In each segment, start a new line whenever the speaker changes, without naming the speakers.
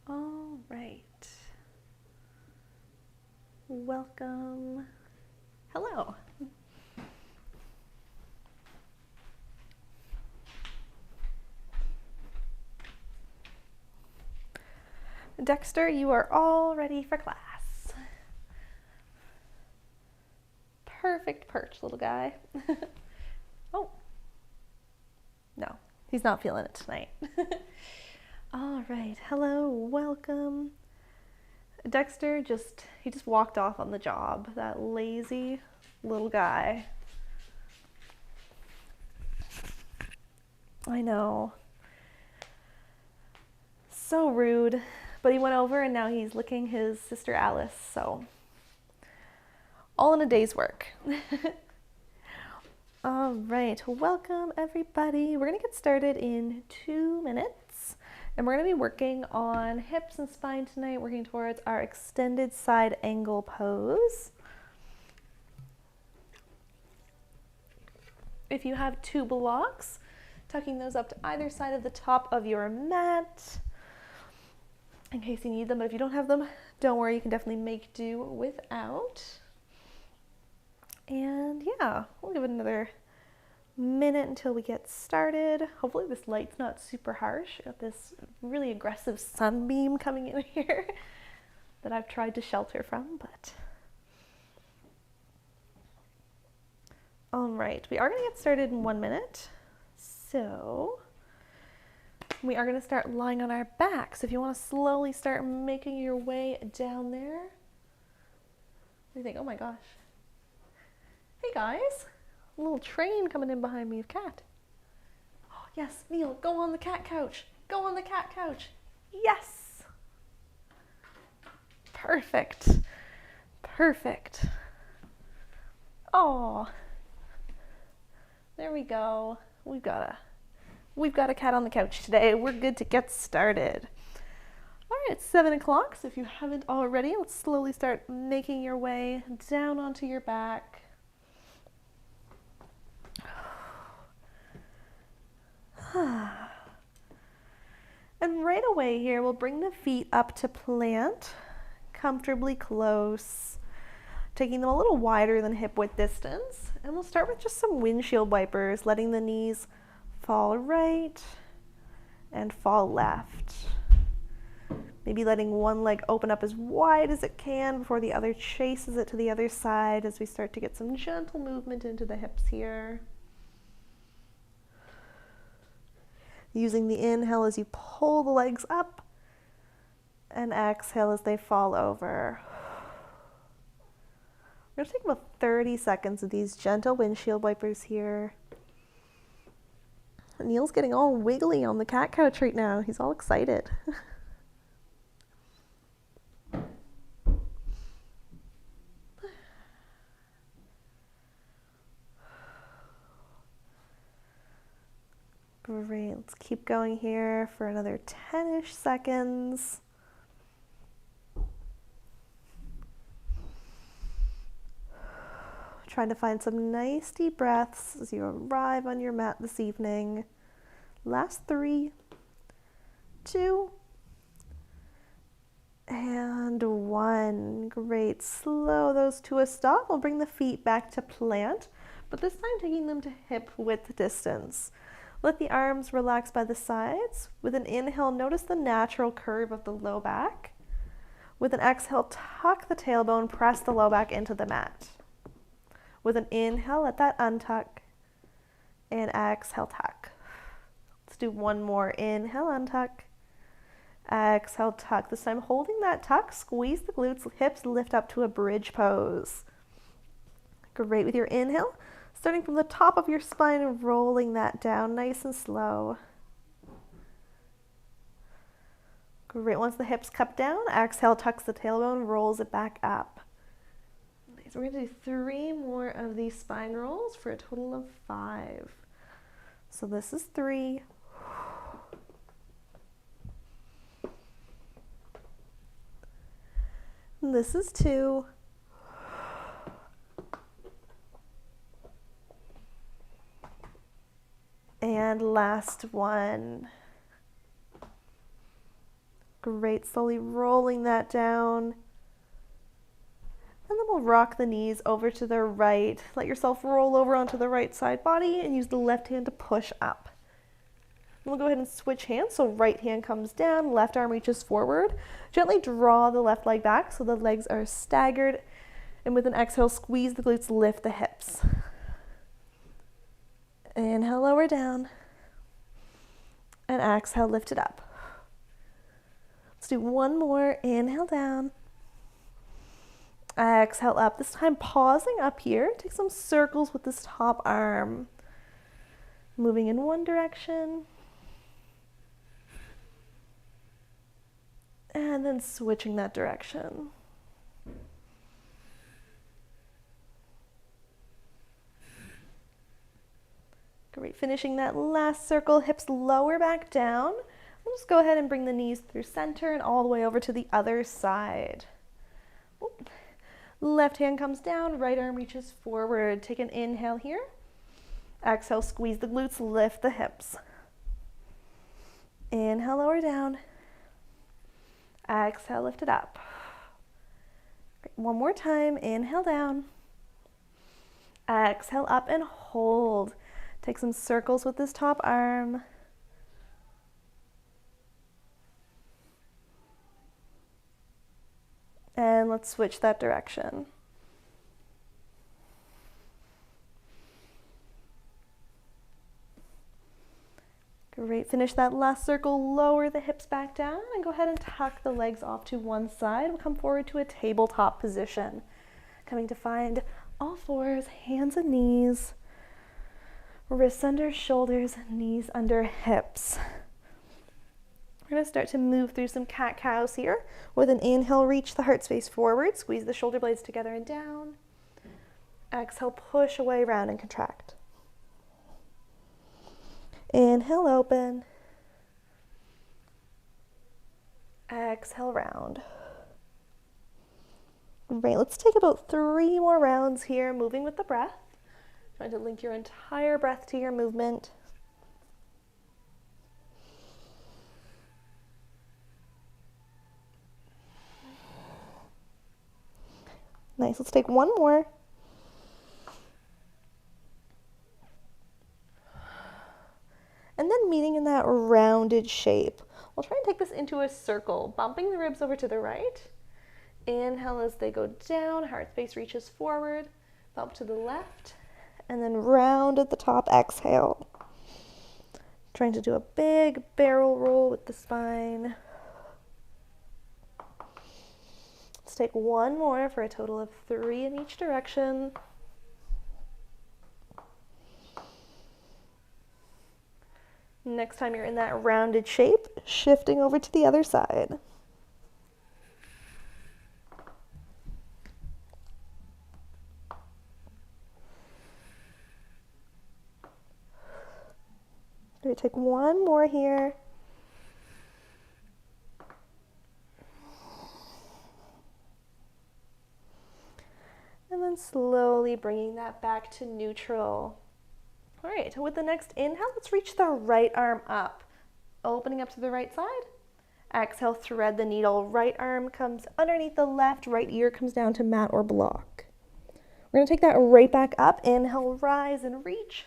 All right. Welcome. Hello. Dexter, you are all ready for class. Perfect perch, little guy. Oh. No, he's not feeling it tonight. All right. Hello. Welcome. Dexter he just walked off on the job. That lazy little guy. I know. So rude. But he went over and now he's licking his sister Alice, so all in a day's work. All right, welcome everybody. We're gonna get started in 2 minutes and we're gonna be working on hips and spine tonight, working towards our extended side angle pose. If you have 2 blocks, tucking those up to either side of the top of your mat in case you need them, but if you don't have them, don't worry, you can definitely make do without. And yeah, we'll give it another minute until we get started. Hopefully this light's not super harsh. Got this really aggressive sunbeam coming in here that I've tried to shelter from, but all right, we are gonna get started in 1 minute. So we are going to start lying on our backs. If you want to slowly start making your way down there. What do you think? Oh my gosh. Hey guys, a little train coming in behind me of cat. Oh, yes, Neil, go on the cat couch. Go on the cat couch. Yes. Perfect. Perfect. Oh, there we go. We've got a cat on the couch today. We're good to get started. All right, it's 7 o'clock, so if you haven't already, let's slowly start making your way down onto your back. And right away here, we'll bring the feet up to plant, comfortably close, taking them a little wider than hip width distance. And we'll start with just some windshield wipers, letting the knees fall right and fall left. Maybe letting one leg open up as wide as it can before the other chases it to the other side as we start to get some gentle movement into the hips here. Using the inhale as you pull the legs up and exhale as they fall over. We're going to take about 30 seconds of these gentle windshield wipers here. Neil's getting all wiggly on the cat couch right now. He's all excited. Great, let's keep going here for another 10-ish seconds. Trying to find some nice deep breaths as you arrive on your mat this evening. Last 3, 2, and 1. Great. Slow those to a stop. We'll bring the feet back to plant, but this time taking them to hip width distance. Let the arms relax by the sides. With an inhale, notice the natural curve of the low back. With an exhale, tuck the tailbone, press the low back into the mat. With an inhale, let that untuck, and exhale, tuck. Let's do one more. Inhale, untuck, exhale, tuck. This time holding that tuck, squeeze the glutes, hips lift up to a bridge pose. Great. With your inhale, starting from the top of your spine and rolling that down nice and slow. Great. Once the hips cup down, exhale, tucks the tailbone, rolls it back up. So we're going to do 3 more of these spine rolls for a total of 5. So this is 3. And this is 2. And last one. Great, slowly rolling that down. And then we'll rock the knees over to the right. Let yourself roll over onto the right side body and use the left hand to push up. We'll go ahead and switch hands. So right hand comes down, left arm reaches forward. Gently draw the left leg back so the legs are staggered. And with an exhale, squeeze the glutes, lift the hips. Inhale, lower down. And exhale, lift it up. Let's do one more. Inhale down. Exhale up. This time pausing up here. Take some circles with this top arm. Moving in one direction. And then switching that direction. Great, finishing that last circle, hips lower back down. We'll just go ahead and bring the knees through center and all the way over to the other side. Oop. Left hand comes down, right arm reaches forward. Take an inhale here. Exhale, squeeze the glutes, lift the hips. Inhale, lower down. Exhale, lift it up. Great. One more time, inhale down. Exhale up and hold. Take some circles with this top arm. And let's switch that direction. Great, finish that last circle, lower the hips back down and go ahead and tuck the legs off to one side. We'll come forward to a tabletop position. Coming to find all fours, hands and knees, wrists under shoulders, knees under hips. We're going to start to move through some cat-cows here. With an inhale, reach the heart space forward, squeeze the shoulder blades together and down. Exhale, push away, round and contract. Inhale, open. Exhale, round. Great, let's take about 3 more rounds here, moving with the breath. Trying to link your entire breath to your movement. Nice, let's take one more. And then meeting in that rounded shape. We'll try and take this into a circle, bumping the ribs over to the right. Inhale as they go down, heart space reaches forward, bump to the left, and then round at the top, exhale. Trying to do a big barrel roll with the spine. Let's take one more for a total of 3 in each direction. Next time you're in that rounded shape, shifting over to the other side. Going to take one more here. And then slowly bringing that back to neutral. All right, with the next inhale, let's reach the right arm up. Opening up to the right side. Exhale, thread the needle. Right arm comes underneath the left, right ear comes down to mat or block. We're gonna take that right back up. Inhale, rise and reach.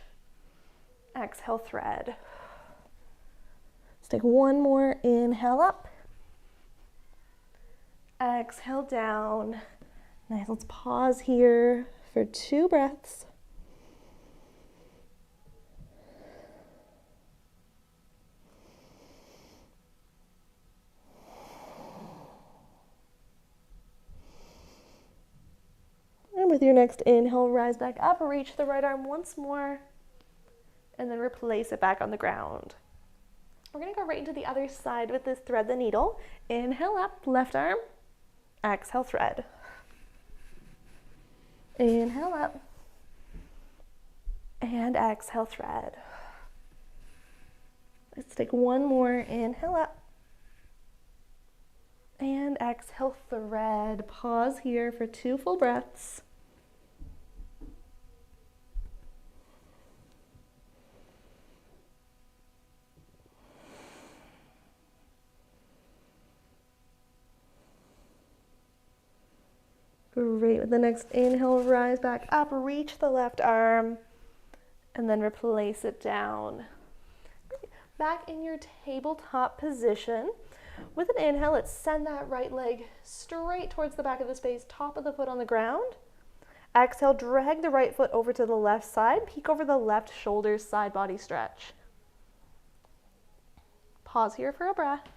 Exhale, thread. Let's take one more. Inhale up. Exhale down. Nice, let's pause here for 2 breaths. And with your next inhale, rise back up, reach the right arm once more, and then replace it back on the ground. We're gonna go right into the other side with this thread the needle. Inhale up, left arm, exhale, thread. Inhale up, and exhale, thread. Let's take one more. Inhale up, and exhale, thread. Pause here for 2 full breaths. Great. With the next inhale, rise back up, reach the left arm, and then replace it down. Back in your tabletop position. With an inhale, let's send that right leg straight towards the back of the space, top of the foot on the ground. Exhale, drag the right foot over to the left side, peek over the left shoulder, side body stretch. Pause here for a breath.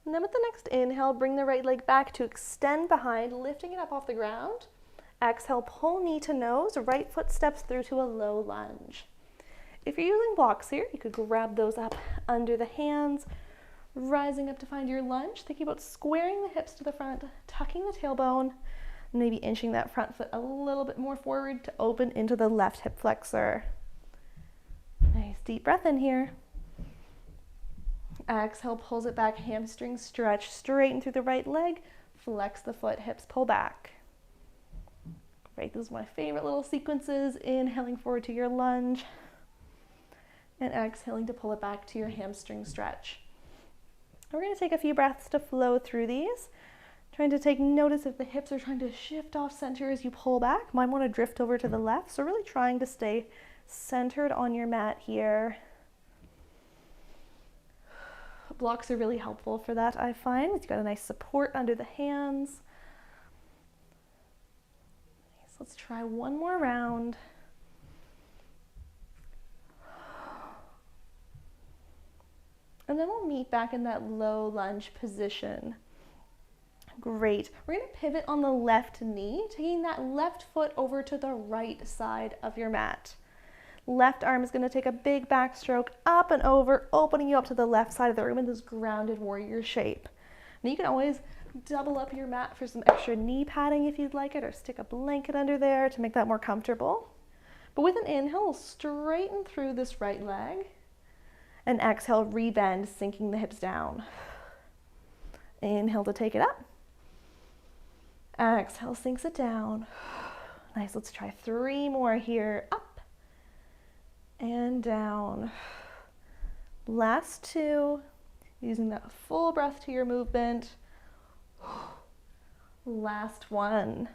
And then with the next inhale, bring the right leg back to extend behind, lifting it up off the ground. Exhale, pull knee to nose, right foot steps through to a low lunge. If you're using blocks here, you could grab those up under the hands, rising up to find your lunge, thinking about squaring the hips to the front, tucking the tailbone, maybe inching that front foot a little bit more forward to open into the left hip flexor. Nice deep breath in here. Exhale, pulls it back, hamstring stretch, straighten through the right leg, flex the foot, hips pull back. Great, this is my favorite little sequences. Inhaling forward to your lunge, and exhaling to pull it back to your hamstring stretch. We're going to take a few breaths to flow through these. Trying to take notice if the hips are trying to shift off center as you pull back. Might want to drift over to the left, so really trying to stay centered on your mat here. Blocks are really helpful for that, I find. It's got a nice support under the hands. Nice. Let's try one more round. And then we'll meet back in that low lunge position. Great. We're going to pivot on the left knee, taking that left foot over to the right side of your mat. Left arm is going to take a big backstroke up and over, opening you up to the left side of the room in this grounded warrior shape. Now you can always double up your mat for some extra knee padding if you'd like it, or stick a blanket under there to make that more comfortable. But with an inhale, we'll straighten through this right leg, and exhale, rebend, sinking the hips down. Inhale to take it up. Exhale, sinks it down. Nice, let's try 3 more here. Up and down. Last 2, using that full breath to your movement. Last 1.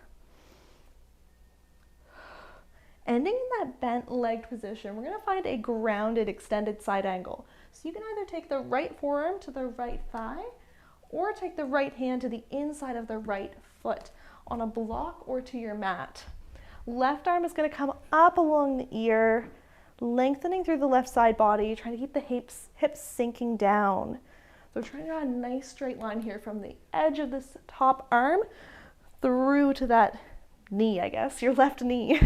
Ending in that bent legged position, we're going to find a grounded extended side angle. So you can either take the right forearm to the right thigh, or take the right hand to the inside of the right foot on a block or to your mat. Left arm is going to come up along the ear, lengthening through the left side body, trying to keep the hips sinking down. So trying to draw a nice straight line here from the edge of this top arm through to that knee, I guess, your left knee.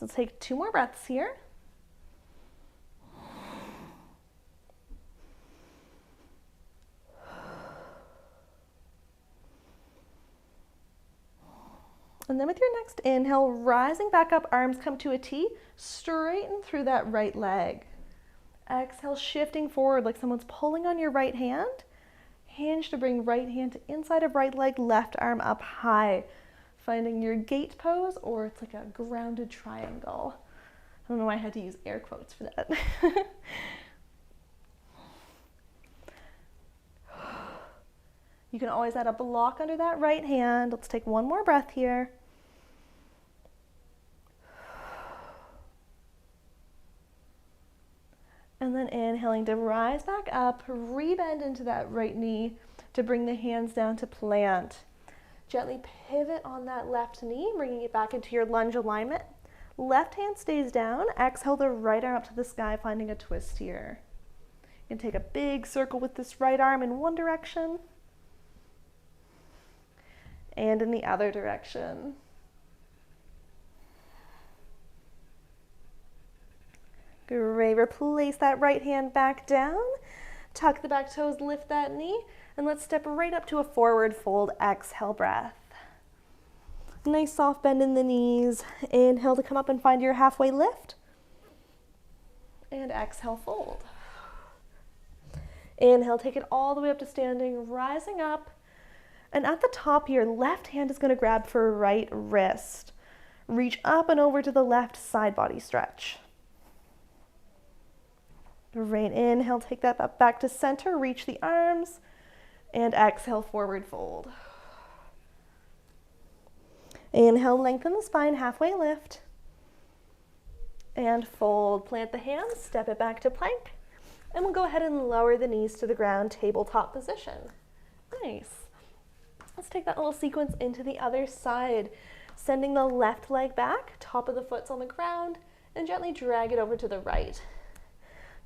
Let's take 2 more breaths here. And then with your next inhale, rising back up, arms come to a T, straighten through that right leg. Exhale, shifting forward like someone's pulling on your right hand. Hinge to bring right hand to inside of right leg, left arm up high. Finding your gate pose, or it's like a grounded triangle. I don't know why I had to use air quotes for that. You can always add a block under that right hand. Let's take 1 more breath here. And then inhaling to rise back up, rebend into that right knee to bring the hands down to plant. Gently pivot on that left knee, bringing it back into your lunge alignment. Left hand stays down. Exhale the right arm up to the sky, finding a twist here. You can take a big circle with this right arm in one direction and in the other direction. Great. Replace that right hand back down. Tuck the back toes, lift that knee, and let's step right up to a forward fold. Exhale, breath. Nice soft bend in the knees. Inhale to come up and find your halfway lift. And exhale, fold. Inhale, take it all the way up to standing, rising up. And at the top, your left hand is going to grab for right wrist. Reach up and over to the left side body stretch. Great, inhale, take that up back to center, reach the arms, and exhale, forward fold. Inhale, lengthen the spine, halfway lift, and fold. Plant the hands, step it back to plank, and we'll go ahead and lower the knees to the ground, tabletop position. Nice. Let's take that little sequence into the other side, sending the left leg back, top of the foot's on the ground, and gently drag it over to the right.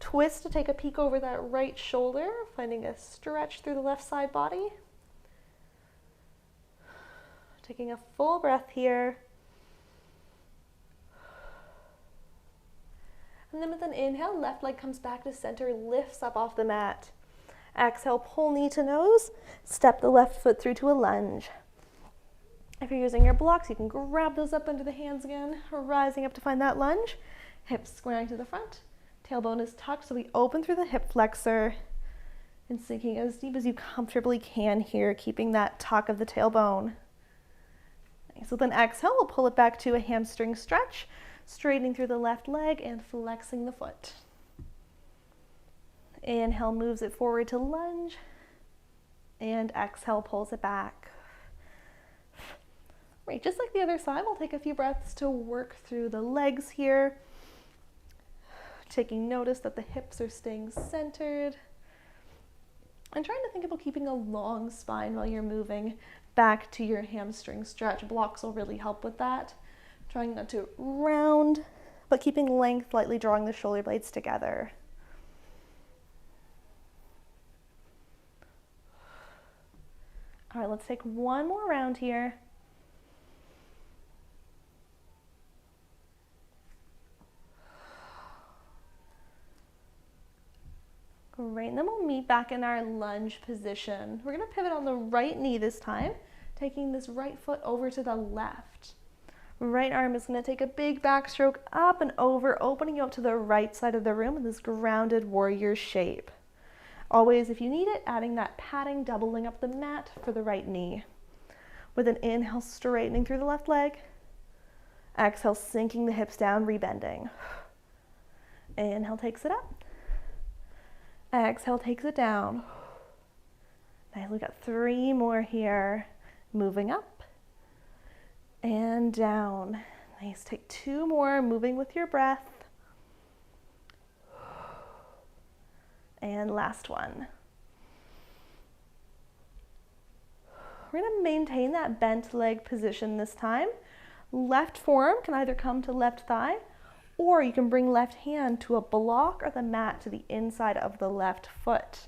Twist to take a peek over that right shoulder, finding a stretch through the left side body. Taking a full breath here. And then with an inhale, left leg comes back to center, lifts up off the mat. Exhale, pull knee to nose, step the left foot through to a lunge. If you're using your blocks, you can grab those up under the hands again, rising up to find that lunge. Hips squaring to the front, tailbone is tucked, so we open through the hip flexor and sinking as deep as you comfortably can here, keeping that tuck of the tailbone. So then exhale, we'll pull it back to a hamstring stretch, straightening through the left leg and flexing the foot. Inhale, moves it forward to lunge, and exhale, pulls it back. Right, just like the other side, we'll take a few breaths to work through the legs here, taking notice that the hips are staying centered, and trying to think about keeping a long spine while you're moving back to your hamstring stretch. Blocks will really help with that. Trying not to round, but keeping length, lightly drawing the shoulder blades together. All right, let's take one more round here. Great, and then we'll meet back in our lunge position. We're gonna pivot on the right knee this time, taking this right foot over to the left. Right arm is gonna take a big backstroke up and over, opening you up to the right side of the room in this grounded warrior shape. Always, if you need it, adding that padding, doubling up the mat for the right knee. With an inhale, straightening through the left leg. Exhale, sinking the hips down, rebending. Inhale takes it up. Exhale takes it down. Nice, we got 3 more here. Moving up and down. Nice, take 2 more, moving with your breath. And last one. We're gonna maintain that bent leg position this time. Left forearm can either come to left thigh, or you can bring left hand to a block or the mat to the inside of the left foot.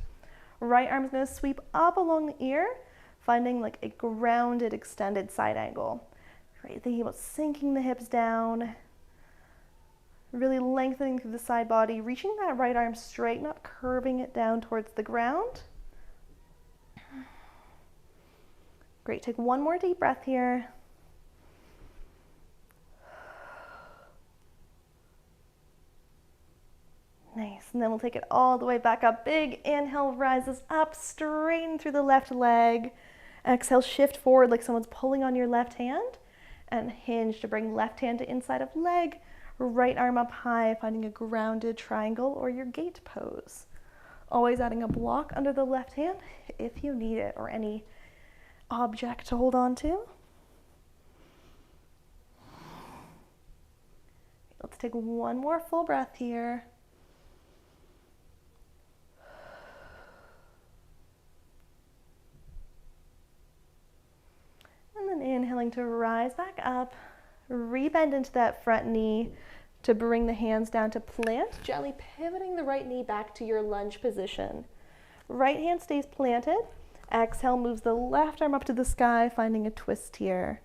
Right arm is going to sweep up along the ear, finding like a grounded, extended side angle. Great, thinking about sinking the hips down, really lengthening through the side body, reaching that right arm straight, not curving it down towards the ground. Great, take one more deep breath here. Nice, and then we'll take it all the way back up. Big inhale, rises up, straighten through the left leg. Exhale, shift forward like someone's pulling on your left hand, and hinge to bring left hand to inside of leg, right arm up high, finding a grounded triangle or your gate pose. Always adding a block under the left hand if you need it, or any object to hold on to. Let's take one more full breath here. And then inhaling to rise back up, rebend into that front knee to bring the hands down to plant, gently pivoting the right knee back to your lunge position. Right hand stays planted. Exhale, moves the left arm up to the sky, finding a twist here.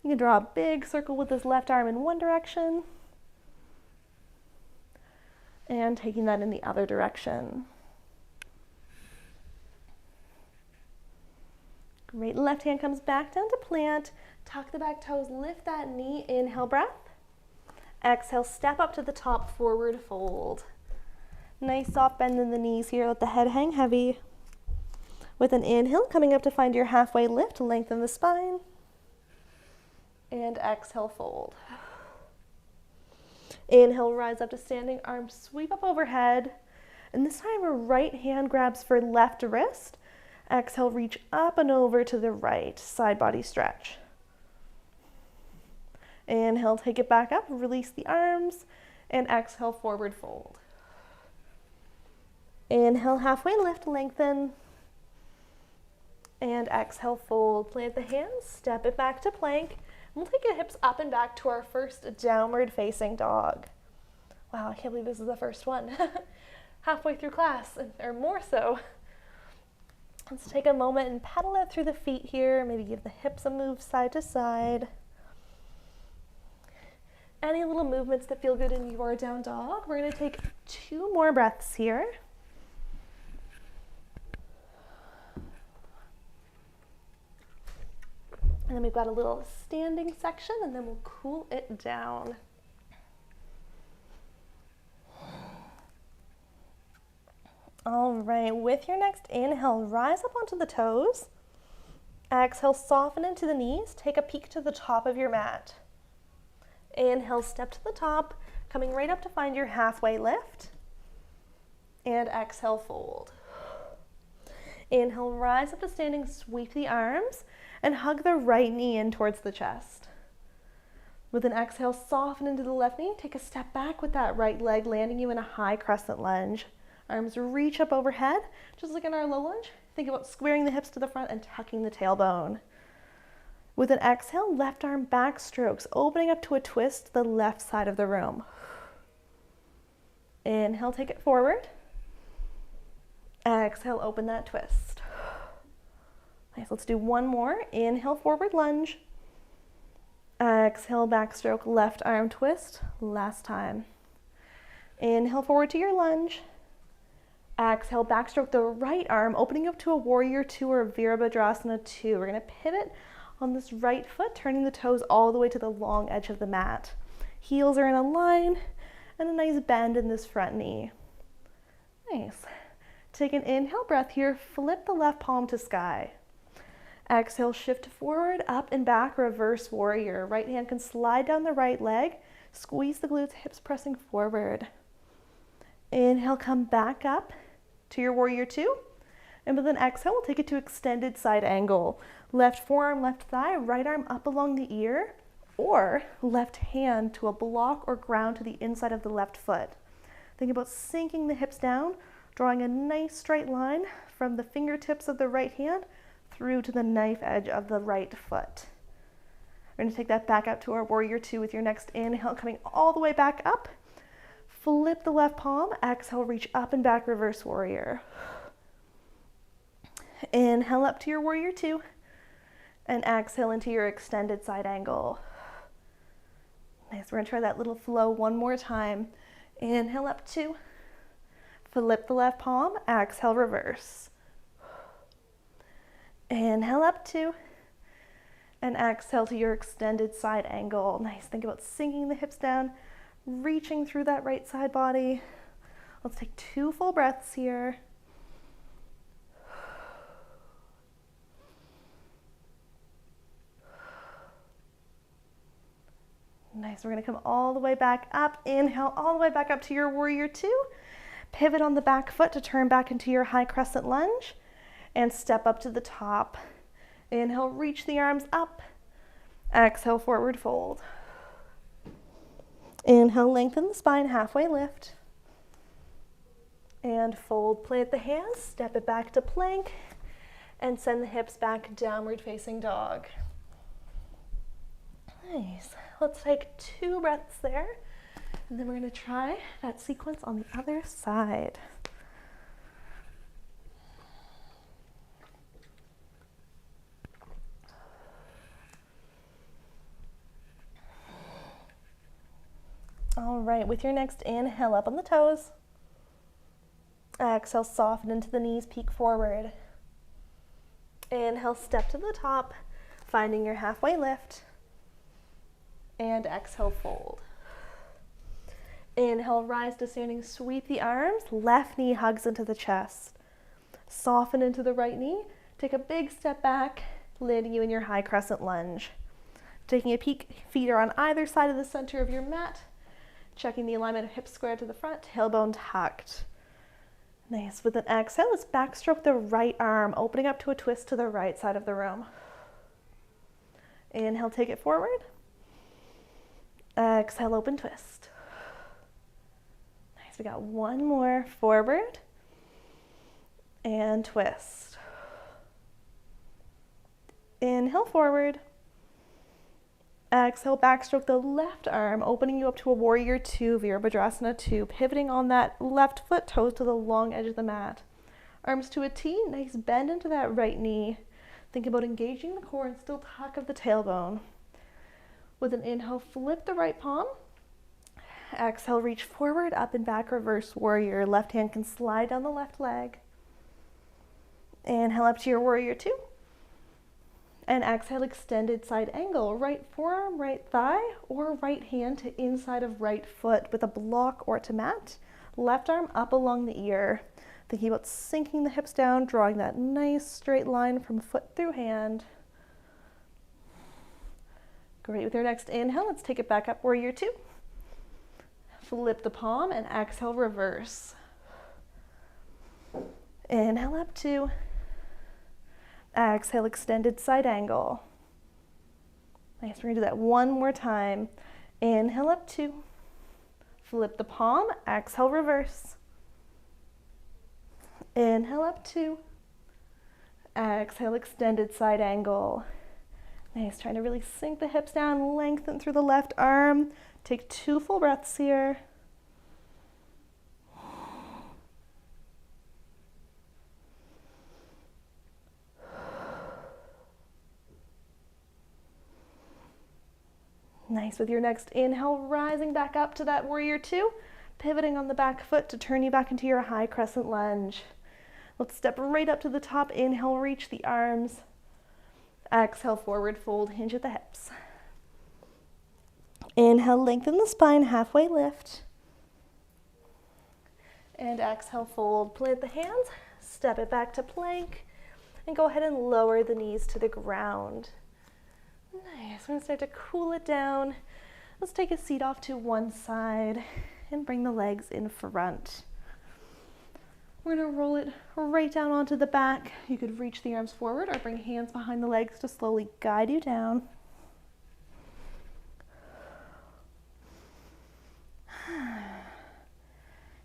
You can draw a big circle with this left arm in one direction, and taking that in the other direction. Great, left hand comes back down to plant, tuck the back toes, lift that knee, inhale breath. Exhale, step up to the top, forward fold. Nice soft bend in the knees here, let the head hang heavy. With an inhale, coming up to find your halfway lift, lengthen the spine. And exhale, fold. Inhale, rise up to standing, arms sweep up overhead. And this time, right hand grabs for left wrist. Exhale, reach up and over to the right, side body stretch. Inhale, take it back up, release the arms, and exhale, forward fold. Inhale, halfway lift, lengthen. And exhale, fold. Plant the hands, step it back to plank. We'll take the hips up and back to our first downward facing dog. Wow, I can't believe this is the first one. Halfway through class, or more so. Let's take a moment and pedal it through the feet here. Maybe give the hips a move side to side. Any little movements that feel good in your down dog. We're going to take 2 more breaths here. And then we've got a little standing section, and then we'll cool it down. All right, with your next inhale, rise up onto the toes. Exhale, soften into the knees. Take a peek to the top of your mat. Inhale, step to the top, coming right up to find your halfway lift. And exhale, fold. Inhale, rise up to standing, sweep the arms, and hug the right knee in towards the chest. With an exhale, soften into the left knee. Take a step back with that right leg, landing you in a high crescent lunge. Arms reach up overhead, just like in our low lunge. Think about squaring the hips to the front and tucking the tailbone. With an exhale, left arm back strokes, opening up to a twist to the left side of the room. Inhale, take it forward. Exhale, open that twist. Nice, let's do one more. Inhale, forward lunge. Exhale, backstroke, left arm twist. Last time. Inhale, forward to your lunge. Exhale, backstroke the right arm, opening up to a warrior 2 or a Virabhadrasana 2. We're going to pivot on this right foot, turning the toes all the way to the long edge of the mat. Heels are in a line, and a nice bend in this front knee. Nice. Take an inhale breath here, flip the left palm to sky. Exhale, shift forward, up and back, reverse warrior. Right hand can slide down the right leg, squeeze the glutes, hips pressing forward. Inhale, come back up to your warrior 2. And with an exhale, we'll take it to extended side angle. Left forearm, left thigh, right arm up along the ear, or left hand to a block or ground to the inside of the left foot. Think about sinking the hips down, drawing a nice straight line from the fingertips of the right hand through to the knife edge of the right foot. We're going to take that back up to our warrior 2 with your next inhale, coming all the way back up. Flip the left palm, exhale, reach up and back, reverse warrior. Inhale up to your warrior 2, and exhale into your extended side angle. Nice, we're gonna try that little flow one more time. Inhale up 2, flip the left palm, exhale, reverse. Inhale up 2, and exhale to your extended side angle. Nice, think about sinking the hips down, reaching through that right side body. Let's take 2 full breaths here. Nice, we're gonna come all the way back up. Inhale, all the way back up to your warrior 2. Pivot on the back foot to turn back into your high crescent lunge and step up to the top. Inhale, reach the arms up. Exhale, forward fold. Inhale, lengthen the spine, halfway lift. And fold, plant the hands, step it back to plank, and send the hips back, downward facing dog. Nice. Let's take 2 breaths there, and then we're going to try that sequence on the other side. All right, with your next inhale, up on the toes. Exhale, soften into the knees, peek forward. Inhale, step to the top, finding your halfway lift. And exhale, fold. Inhale, rise to standing, sweep the arms, left knee hugs into the chest. Soften into the right knee, take a big step back, landing you in your high crescent lunge. Taking a peek, feet are on either side of the center of your mat. Checking the alignment of hips squared to the front, tailbone tucked. Nice. With an exhale, let's backstroke the right arm, opening up to a twist to the right side of the room. Inhale, take it forward. Exhale, open twist. Nice. We got one more. Forward and twist. Inhale, forward. Exhale, backstroke the left arm, opening you up to a warrior two, Virabhadrasana 2, pivoting on that left foot, toes to the long edge of the mat. Arms to a T, nice bend into that right knee. Think about engaging the core and still tuck of the tailbone. With an inhale, flip the right palm. Exhale, reach forward, up and back, reverse warrior. Left hand can slide down the left leg. Inhale up to your warrior two. And exhale, extended side angle. Right forearm, right thigh, or right hand to inside of right foot with a block or to mat. Left arm up along the ear. Thinking about sinking the hips down, drawing that nice straight line from foot through hand. Great. With your next inhale, let's take it back up, warrior two. Flip the palm and exhale, reverse. Inhale up two. Exhale, extended side angle. Nice, we're gonna do that one more time. Inhale up two. Flip the palm, exhale, reverse. Inhale up two. Exhale, extended side angle. Nice, trying to really sink the hips down, lengthen through the left arm. Take 2 full breaths here. Nice. With your next inhale, rising back up to that warrior two, pivoting on the back foot to turn you back into your high crescent lunge. Let's step right up to the top. Inhale, reach the arms. Exhale, forward fold, hinge at the hips. Inhale, lengthen the spine, halfway lift. And exhale, fold, plant the hands, step it back to plank, and go ahead and lower the knees to the ground. Nice, we're gonna start to cool it down. Let's take a seat off to one side and bring the legs in front. We're gonna roll it right down onto the back. You could reach the arms forward or bring hands behind the legs to slowly guide you down.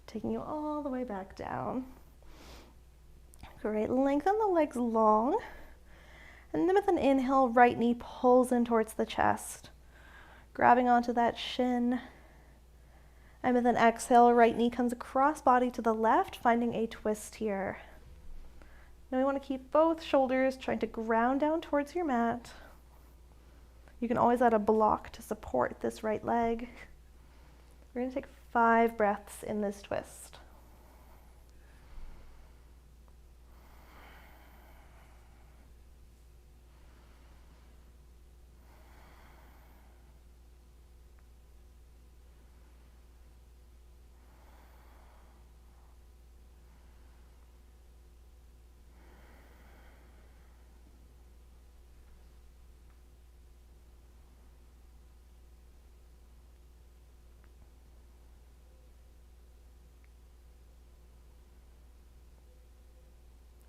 Taking you all the way back down. Great, lengthen the legs long. And then with an inhale, right knee pulls in towards the chest, grabbing onto that shin. And with an exhale, right knee comes across body to the left, finding a twist here. Now we want to keep both shoulders trying to ground down towards your mat. You can always add a block to support this right leg. We're going to take 5 breaths in this twist.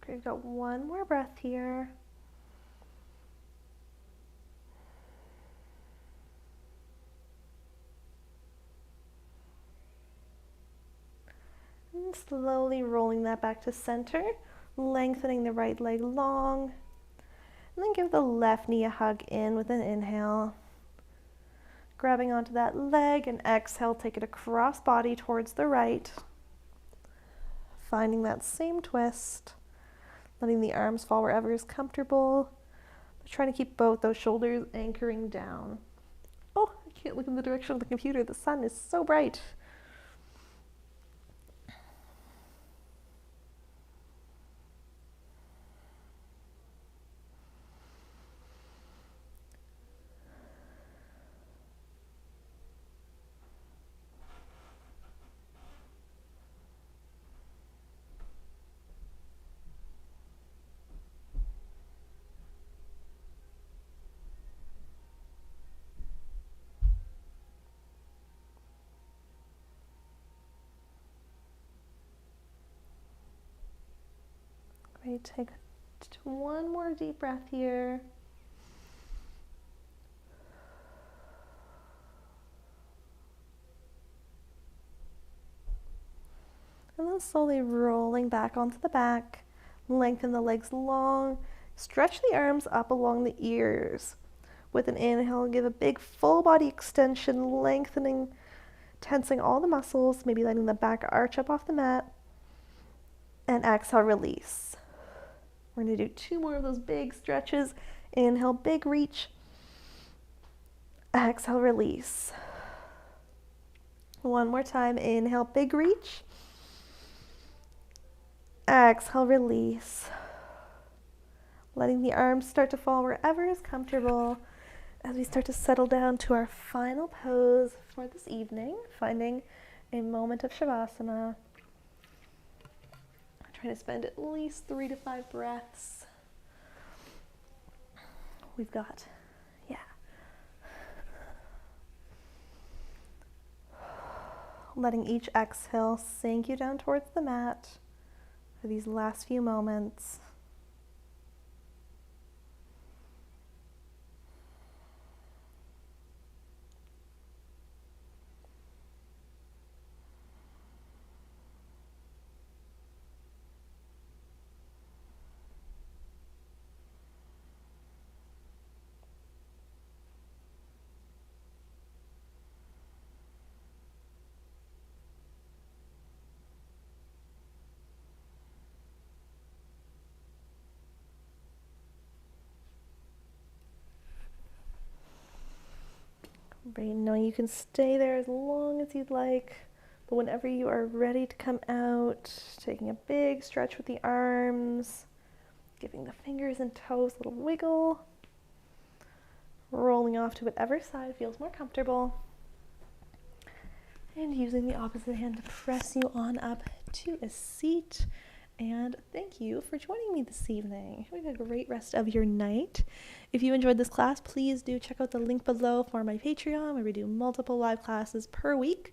We've got one more breath here. And slowly rolling that back to center, lengthening the right leg long. And then give the left knee a hug in with an inhale. Grabbing onto that leg and exhale, take it across body towards the right. Finding that same twist. Letting the arms fall wherever is comfortable. But trying to keep both those shoulders anchoring down. Oh, I can't look in the direction of the computer. The sun is so bright. Great, take one more deep breath here. And then slowly rolling back onto the back. Lengthen the legs long. Stretch the arms up along the ears. With an inhale, give a big full body extension, lengthening, tensing all the muscles, maybe letting the back arch up off the mat. And exhale, release. We're going to do 2 more of those big stretches. Inhale, big reach. Exhale, release. One more time. Inhale, big reach. Exhale, release. Letting the arms start to fall wherever is comfortable as we start to settle down to our final pose for this evening, finding a moment of Shavasana. Trying to spend at least 3 to 5 breaths. We've got, letting each exhale sink you down towards the mat for these last few moments. Right, knowing you can stay there as long as you'd like, but whenever you are ready to come out, taking a big stretch with the arms, giving the fingers and toes a little wiggle, rolling off to whatever side feels more comfortable, and using the opposite hand to press you on up to a seat. And thank you for joining me this evening. Have a great rest of your night. If you enjoyed this class, please do check out the link below for my Patreon, where we do multiple live classes per week.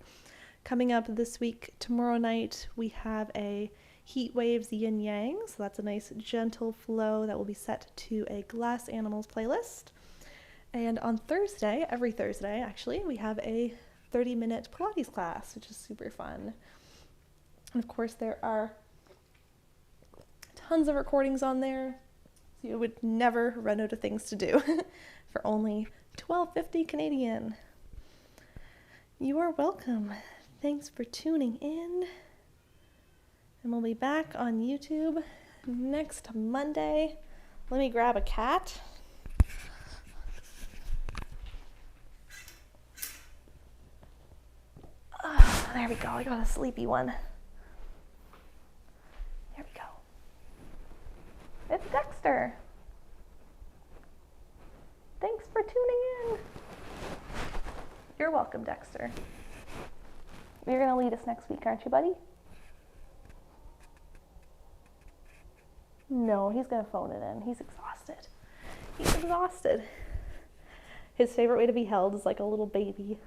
Coming up this week, tomorrow night, we have a Heat Waves Yin Yang. So that's a nice gentle flow that will be set to a Glass Animals playlist. And on Thursday, every Thursday actually, we have a 30-minute Pilates class, which is super fun. And of course, there are tons of recordings on there, so you would never run out of things to do for only $12.50 Canadian. You are welcome. Thanks for tuning in, and we'll be back on YouTube next Monday. Let me grab a cat. Oh, there we go. I got a sleepy one. There we go. It's Dexter. Thanks for tuning in. You're welcome, Dexter. You're going to lead us next week, aren't you, buddy? No, he's going to phone it in. He's exhausted. He's exhausted. His favorite way to be held is like a little baby.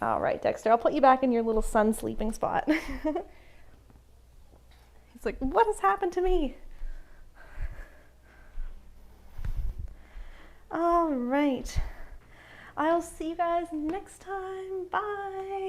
All right, Dexter, I'll put you back in your little sun sleeping spot. He's like, what has happened to me? All right. I'll see you guys next time. Bye.